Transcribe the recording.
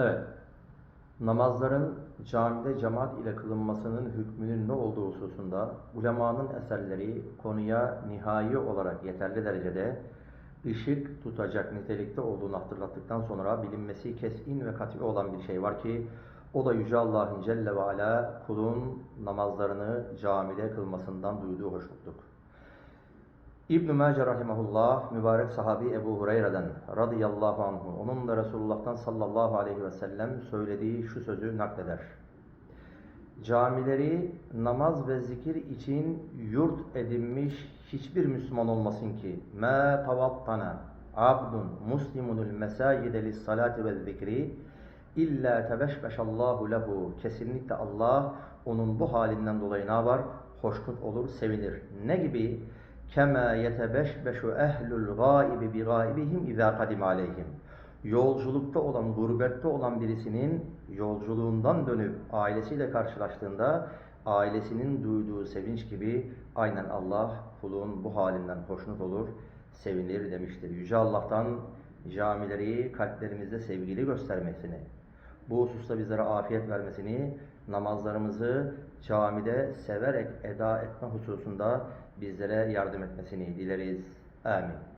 Evet, namazların camide cemaat ile kılınmasının hükmünün ne olduğu hususunda ulemanın eserleri konuya nihai olarak yeterli derecede ışık tutacak nitelikte olduğunu hatırlattıktan sonra bilinmesi keskin ve kat'i olan bir şey var ki o da Yüce Allah'ın Celle ve Ala kulun namazlarını camide kılmasından duyduğu hoşnutluk. İbn-i Mace rahimahullah, mübarek sahabi Ebu Hureyre'den radıyallahu anhu, onun da Resulullah'tan sallallahu aleyhi ve sellem söylediği şu sözü nakleder. Camileri namaz ve zikir için yurt edinmiş hiçbir Müslüman olmasın ki مَا تَوَطَّنَ عَبْدٌ مُسْلِمُنُ الْمَسَاجِدَ لِلصَّلَاةِ وَالذِّكْرِ İlla tebeşbeşallahu lehu. Kesinlikle Allah onun bu halinden dolayı ne yapar? Hoşnut olur, sevinir. Ne gibi? Kema yetebeşbeşu ehlul gaibi bi gaibihim izâ kadim aleyhim. Yolculukta olan, gurbette olan birisinin yolculuğundan dönüp ailesiyle karşılaştığında ailesinin duyduğu sevinç gibi aynen Allah kulun bu halinden hoşnut olur, sevinir demiştir. Yüce Allah'tan camileri kalplerimizde sevgili göstermesini, bu hususta bizlere afiyet vermesini, namazlarımızı camide severek eda etme hususunda bizlere yardım etmesini dileriz. Amin.